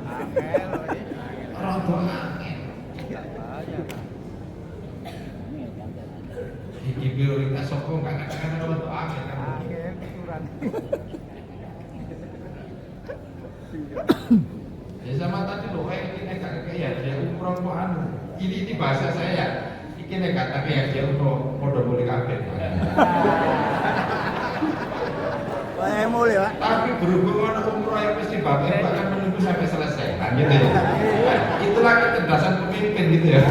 Speaker 1: Rada angel. Iki prioritas sapa enggak kadang-kadang rada angel kan.
Speaker 2: Angel tuturan.
Speaker 1: Ya sama tadi loh, ini nek ya dia umroh kok anu. Ini bahasa saya. Iki nek kata ya dia untuk podo boleh kabeh.
Speaker 2: Wah, mulai, Pak.
Speaker 1: Tapi berhubung ono umroh yang mesti bapak ibu akan menunggu sampai selesai. Kan gitu ya. Itulah kecerdasan pemimpin gitu ya.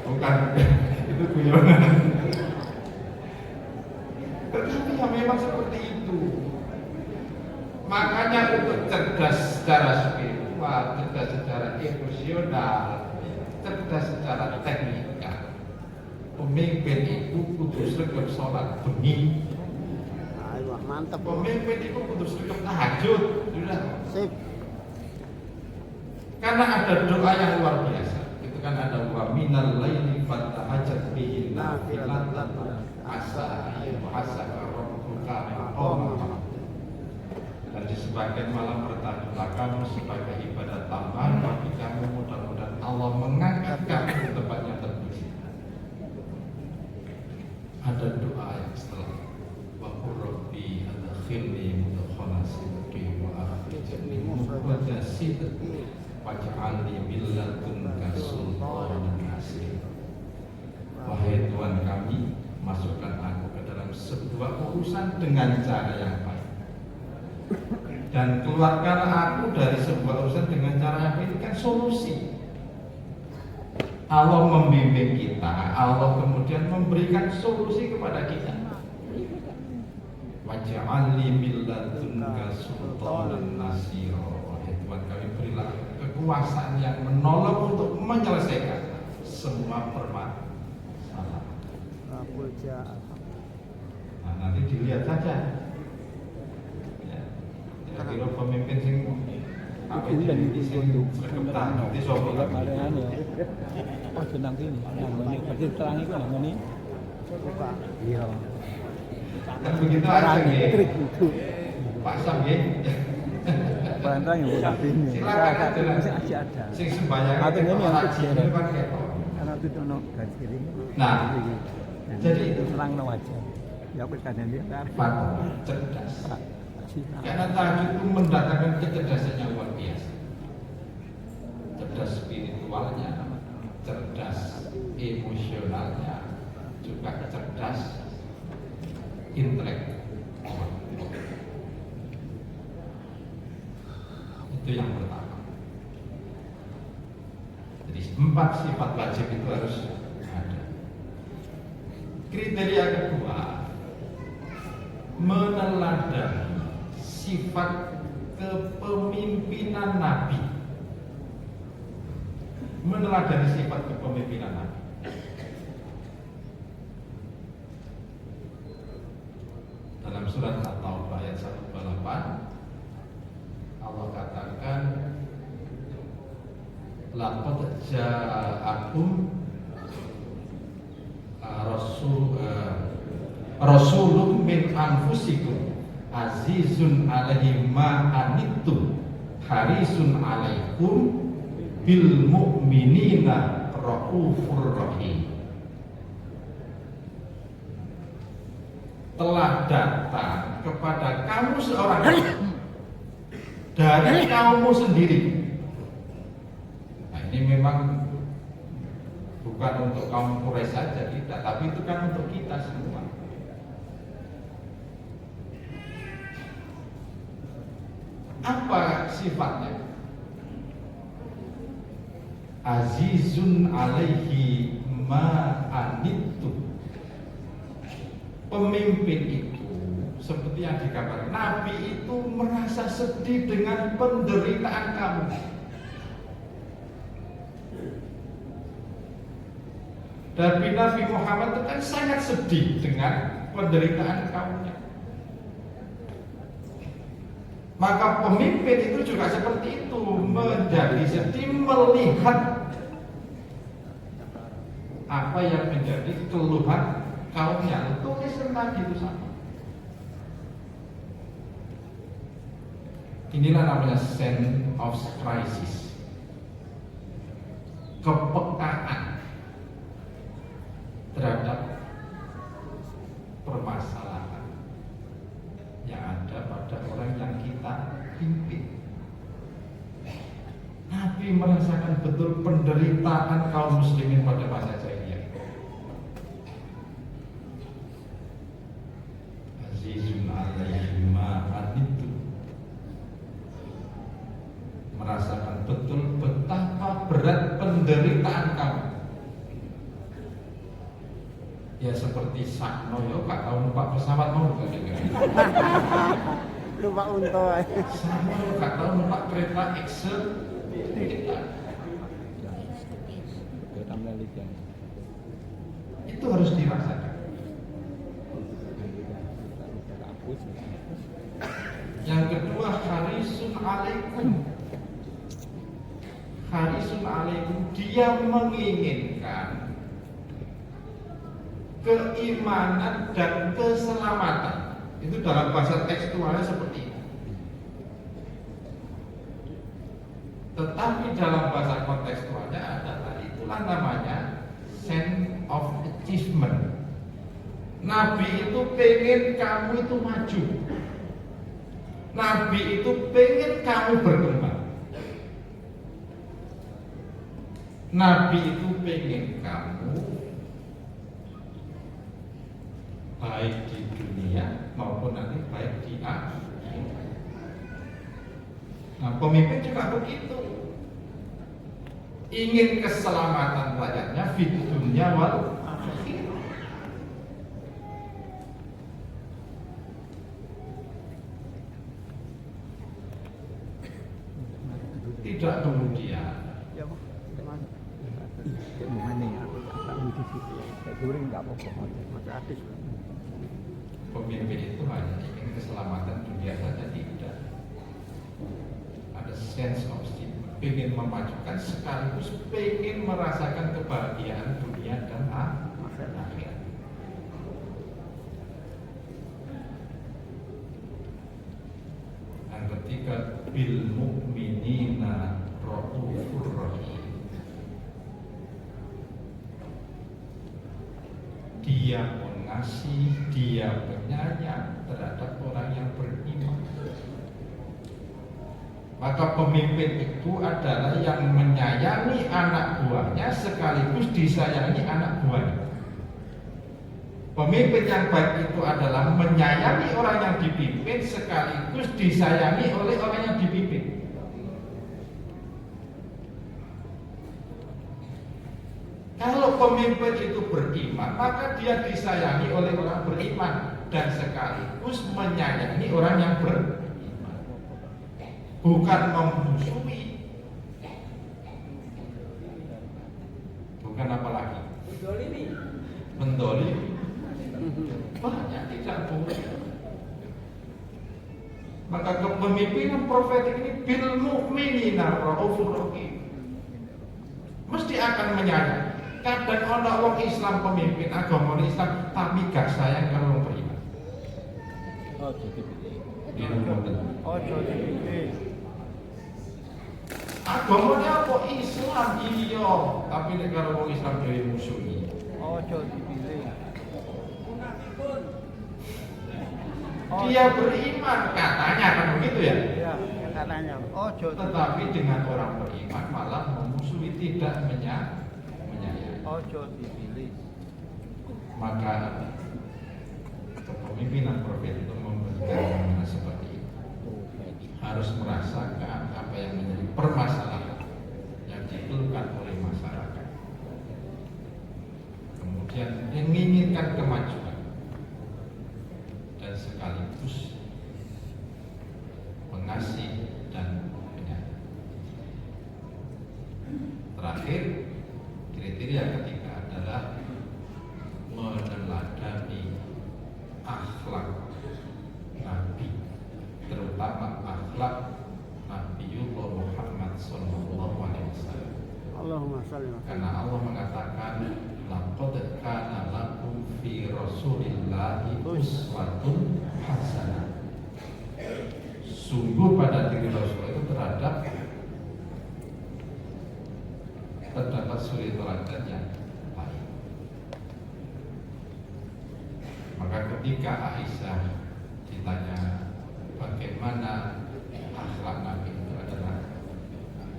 Speaker 1: Bukan itu guyonan. Tetapi ya memang seperti itu. Makanya untuk cerdas secara spiritual, cerdas secara emosional, cerdas secara teknikal, pemimpin itu kudu sregep sholat bengi.
Speaker 2: Ayo, mantap.
Speaker 1: Pemimpin itu kudu sregep tahajud. Sudah.
Speaker 2: Sip.
Speaker 1: Karena ada doa yang luar biasa. Itu kan ada wa minal laili fatahajjat bihi nafilatan asa rabbuka maqama. Dan di sebagian malam bertahajudlah kamu sebagai ibadah tambahan bagi kamu, mudah-mudahan Allah mengangkat kamu di tempat yang terpuji. Ada doa yang setelah wa rabbi adkhilni mudkhala sidqi wa akhrijni mukhraja sidqi waj'alni min ladunka sultanan nasir. Wahai Tuhan kami, masukkan aku ke dalam sebuah urusan dengan cara yang baik. Dan keluarkan aku dari sebuah urusan dengan cara yang baik, kan solusi. Allah membimbing kita, Allah kemudian memberikan solusi kepada kita. Waj'alni min ladunka sultanan nasira. Wahai Tuhan, kami berilah kekuasaan yang menolong untuk menyelesaikan semua permasalahan. Nah, nanti dilihat saja. Ya, kira-kira pemimpin sing apa jadi sing sregep nanti sopo kan.
Speaker 3: Oh, senang sini. Nang ngene pasti terang iku nang ngene. Iya.
Speaker 1: Kan begitu aja nggih. Pak Sam nggih.
Speaker 3: Bantang yang udah ini.
Speaker 1: Silakan
Speaker 3: masih ada.
Speaker 1: Sing sembahyang
Speaker 3: Atau ini yang kecil.
Speaker 1: kan ketok.
Speaker 3: Karena itu dono garis kiri.
Speaker 1: Nah, jadi
Speaker 3: itu terang no aja. Ya aku kadang dia
Speaker 1: Pak cerdas. Karena tahajud itu mendatangkan kecerdasan yang luar biasa. Cerdas spiritualnya, cerdas emosionalnya, juga cerdas intelektual. Itu yang pertama. Jadi 4 sifat wajib itu harus ada. Kriteria kedua, meneladani sifat kepemimpinan Nabi. Meneladani sifat kepemimpinan Nabi. Dalam surat At-Taubah ayat 128 Allah katakan, laqad ja'akum rasulun min anfusikum azizun alaihi ma anittum harisun alaikum bil mu'minina raufur rahim. Telah datang kepada kamu seorang dari kaummu sendiri. Nah, ini memang bukan untuk kaum Quraisy saja kita, tapi itu kan untuk kita semua. Apa sifatnya? Azizun alaihi ma anittum. Pemimpin itu seperti yang dikabarkan, Nabi itu merasa sedih dengan penderitaan kamu. Dan Nabi Muhammad itu kan sangat sedih dengan penderitaan kaumnya. Maka pemimpin itu juga seperti itu, menjadi sedih melihat apa yang menjadi keluhan kaumnya. Tulis tentang itu sama. Inilah namanya sense of crisis, kepekaan terhadap permasalahan yang ada pada orang yang kita pimpin. Nabi merasakan betul penderitaan kaum muslimin pada masa jahiliyah. Azizun alaihi ma anittum, merasakan betul betapa berat penderitaan kamu. Ya seperti Sakno yo gak tahu numpak pesawat mau gak dengar.
Speaker 2: Lupa unta.
Speaker 1: Sakno gak tahu numpak kereta Excel. Itu harus dirasakan. Yang kedua, harisun alaikum. Harisun alaikum, dia menginginkan keimanan dan keselamatan. Itu dalam bahasa tekstualnya seperti itu. Tetapi dalam bahasa kontekstualnya adalah itulah namanya sense of achievement. Nabi itu pengen kamu itu maju. Nabi itu pengen kamu berkembang. Nabi itu pengen kamu baik di dunia maupun nanti baik di akhirat. Nah, pemimpin juga begitu. ingin keselamatan rakyatnya di dunia wal akhirah. Tidak kemudian
Speaker 2: Ya, Pak. Mas.
Speaker 3: Gimana ya? Tak mesti sih. Tak goreng enggak apa-apa.
Speaker 2: Mas Adis.
Speaker 1: pemimpin itu hanya ingin keselamatan dunia saja, tidak. Ada sense of stigma, ingin memajukan sekaligus ingin merasakan kebahagiaan dunia dan akhirat. Dan ketika bil mu'minina raufur rahim, dia mengasihi, dia penyayang terhadap orang yang beriman. Maka pemimpin itu adalah yang menyayangi anak buahnya sekaligus disayangi anak buahnya. Pemimpin yang baik itu adalah menyayangi orang yang dipimpin sekaligus disayangi oleh orang yang dipimpin. Kalau pemimpin itu beriman, maka dia disayangi oleh orang beriman dan sekaligus menyayangi orang yang beriman. Bukan memusuhi. Bukan apa lagi? Mendolimi. Banyak tidak boleh. Maka kepemimpinan profetik ini bil mu'minina raufur rahim, mesti akan menyayangi. Kadang orang Islam pemimpin agama Islam tapi gak sayang kalau orang beriman.
Speaker 2: Oh, jadi.
Speaker 1: Agamanya apa? Islam iya, tapi nek karo wong Islam dhewe musuhi.
Speaker 2: Ojo dipilih.
Speaker 1: Dia beriman katanya kan begitu ya.
Speaker 2: Ya, katanya. Ojo.
Speaker 1: Tetapi dengan orang beriman malah memusuhi, tidak menyayangi.
Speaker 2: Ojo dipilih.
Speaker 1: Maka kepemimpinan profet itu memberikan seperti itu. Harus merasakan apa yang menjadi permasalahan yang dikeluhkan oleh masyarakat. Kemudian menginginkan kemajuan dan sekaligus mengasihi dan menyayang. Terakhir, kriteria ketiga adalah meneladani akhlak Nabi, terutama akhlak Nabiullah Muhammad Sallallahu Alaihi Wasallam.
Speaker 2: Allahumma shalli wa sallim.
Speaker 1: Karena Allah mengatakan, laqad kana lakum fi Rasulillahi uswatun hasanah. Sungguh pada diri Rasul itu terdapat suri teladan yang baik. Maka ketika Aisyah ditanya bagaimana akhlak Nabi itu adalah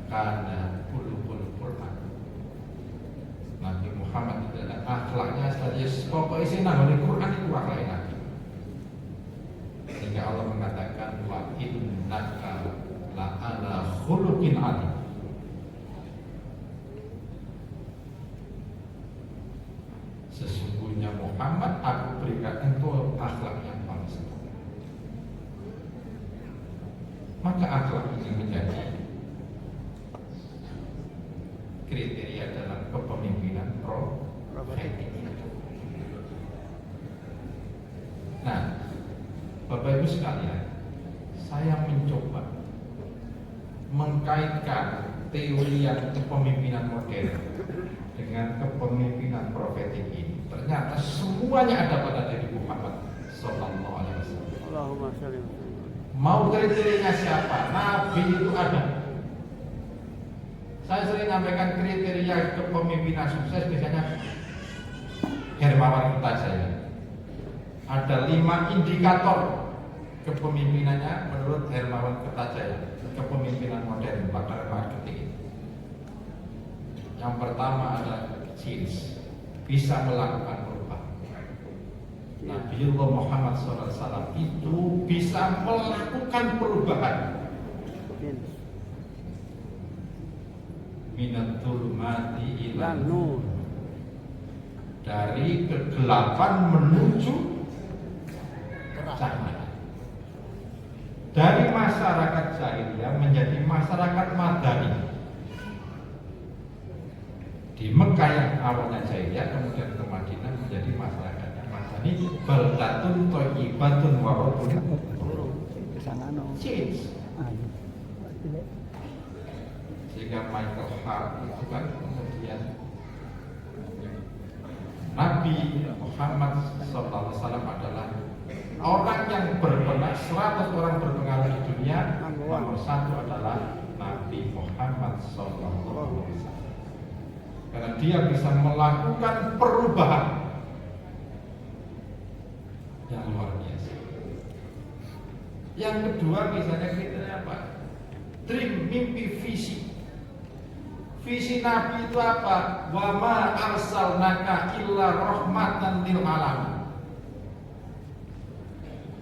Speaker 1: karena kulubul Quran. Nabi Muhammad itu adalah akhlaknya saja pokoknya sih nanggung Quran itu akhlak Nabi. Sehingga Allah mengatakan wa innaka la ala khuluqin adzim. Sesungguhnya Muhammad aku berikan engkau akhlak yang paling sempurna. Maka akhlak ini menjadi kriteria dalam kepemimpinan profetik. Nah, Bapak Ibu sekalian, saya mencoba mengkaitkan teori yang kepemimpinan modern dengan kepemimpinan profetik ini. Ternyata semuanya ada pada diri Muhammad Sallallahu Alaihi Wasallam.
Speaker 2: Allahumma shalli wa sallim.
Speaker 1: Mau kriterianya siapa? Nabi itu ada. Saya sering menyampaikan kriteria kepemimpinan sukses, misalnya Hermawan Kertajaya. Ada 5 indikator kepemimpinannya menurut Hermawan Kertajaya, kepemimpinan modern pakar marketing. Yang pertama adalah cheers, bisa melakukan perubahan. Nabiullah Muhammad SAW itu bisa melakukan perubahan. Minatul-mati ilan
Speaker 2: Dan nur.
Speaker 1: dari kegelapan menuju cahaya. Dari masyarakat jahiliyah menjadi masyarakat madani. Di Mekah yang awalnya jahiliyah kemudian ke Madinah menjadi masyarakat madani. Baldatun thayyibatun wa rabbun
Speaker 3: Kesana
Speaker 1: change. Sehingga Michael Hart itu kan kemudian Nabi Muhammad SAW adalah orang yang berpengaruh, 100 orang berpengaruh di dunia. Nomor 1 adalah Nabi Muhammad SAW, karena dia bisa melakukan perubahan yang luar biasa. Yang kedua misalnya kita apa? Dream, mimpi, visi. Visi Nabi itu apa? Wa ma arsalnaka illa rahmatan lil alamin.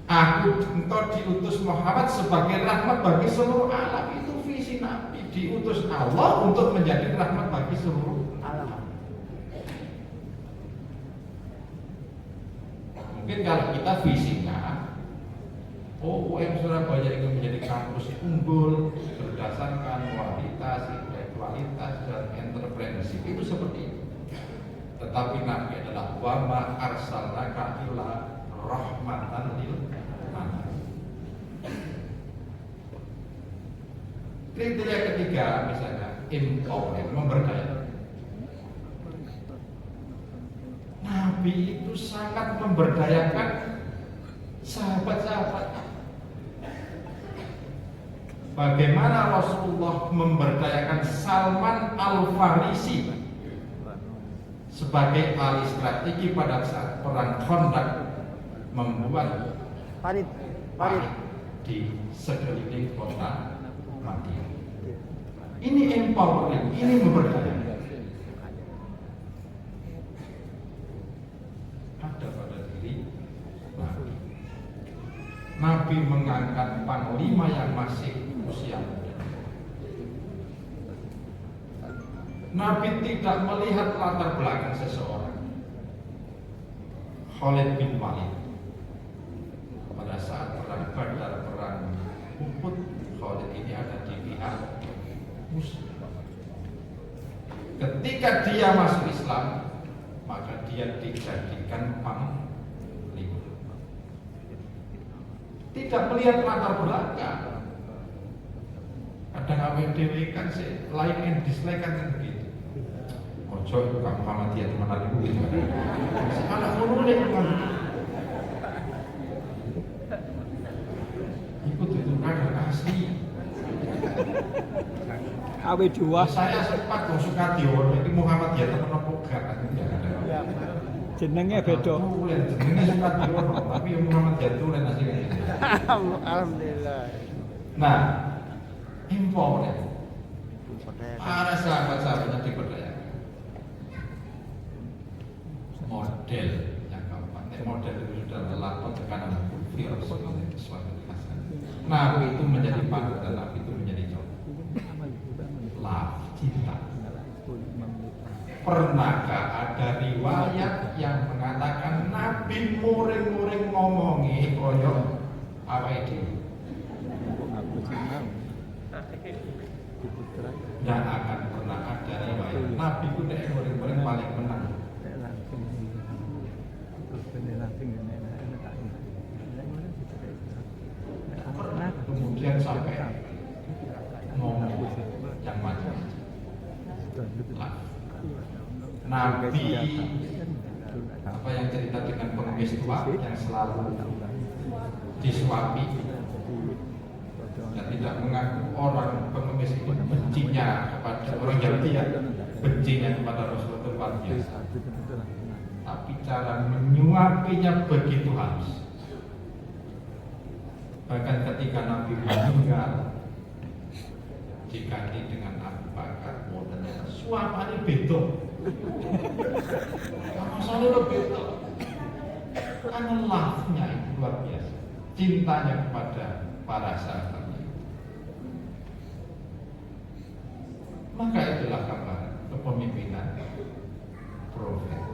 Speaker 1: Engkau diutus Muhammad sebagai rahmat bagi seluruh alam. Itu visi Nabi, diutus Allah untuk menjadi rahmat bagi seluruh alam. Mungkin kalau kita visinya, UM Surabaya ingin menjadi kampus unggul berdasarkan kualitas, intelektualitas, dan entrepreneurship, itu seperti itu. Tetapi Nabi adalah wa ma arsalnaka illa rahmatan lil alamin. Kriteria ketiga misalnya empower, memberdayakan. Nabi itu sangat memberdayakan sahabat-sahabat. Bagaimana Rasulullah memberdayakan Salman Al-Farisi sebagai ahli strategi pada saat perang Khandaq, membuat
Speaker 2: Farid.
Speaker 1: di sekeliling kota Madinah. Ini empowering, ini memberdayakan. Ada pada diri Nabi. Nabi mengangkat panglima yang masih usia muda. Nabi tidak melihat latar belakang seseorang. Khalid bin Walid pada saat perang Badar, perang Uhud, Khalid ini ada di pihak musuh. Ketika dia masuk Islam, maka dia dijadikan panglima. Tidak melihat latar belakang. Kadang AWDW kan like and dislike kan begitu. Ojo itu Kak Muhammadiyah teman ibu gitu. Anak mulai kan. Ikut itu kader asli.
Speaker 3: AW2
Speaker 1: Saya sempat suka dior ini Muhammadiyah teman apa gak kan tidak ada.
Speaker 3: jenenge beda.
Speaker 1: Jenenge suka dior tapi Muhammadiyah itu lain asli.
Speaker 2: Alhamdulillah.
Speaker 1: Nah, empower para sahabat-sahabatnya diberdayakan. Model yang keempat, model itu sudah melakon tekanan virus suatu hasan. Nabi itu menjadi panutan, Nabi itu menjadi contoh. Love, cinta. Pernahkah ada riwayat yang mengatakan Nabi muring-muring ngomongi koyo awake dhewe? Tidak akan pernah ada riwayat Nabi itu nek muring-muring paling menang. Kemudian sampai ngomong yang macam-macam. Nabi apa yang cerita dengan pengemis tua yang selalu disuapi dan tidak mengaku orang pengemis itu bencinya kepada orang Yahudi, ya, bencinya kepada Rasulullah luar biasa. Tapi cara menyuapinya begitu halus. Bahkan ketika Nabi meninggal diganti dengan Abu Bakar, ternyata suapannya beda. Masalahnya beda. Karena love-nya itu luar biasa, cintanya kepada para sahabatnya. Maka itulah gambaran kepemimpinan profet.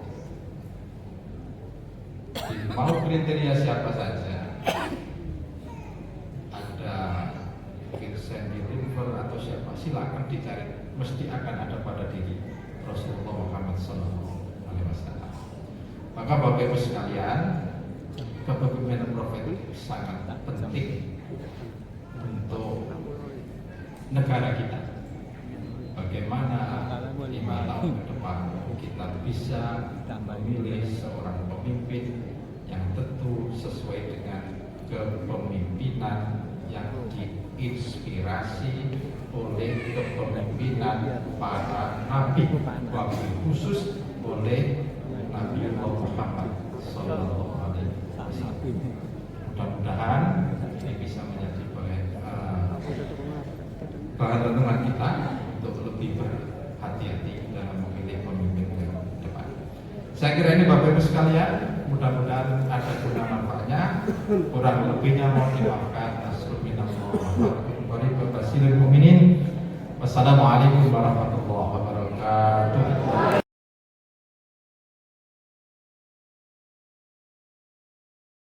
Speaker 1: Jadi, mau kriteria siapa saja, ada Sandy River atau siapa, silakan dicari, mesti akan ada pada diri Rasulullah Muhammad SAW. Maka Bapak Ibu sekalian, kepemimpinan profet itu sangat penting untuk negara kita. Bagaimana 5 tahun ke depan kita bisa memilih seorang pemimpin yang tentu sesuai dengan kepemimpinan yang diinspirasi oleh kepemimpinan para nabi, wabil khusus oleh Nabi Muhammad Sallallahu Alaihi Wasallam. Mudah-mudahan ini bisa menjadi bahan renungan kita untuk lebih berhati-hati dalam memilih pemimpin ke depan. Saya kira ini Bapak Ibu sekalian, mudah-mudahan ada guna manfaatnya. Kurang lebihnya mohon dimaafkan. Wassalamualaikum warahmatullahi wabarakatuh.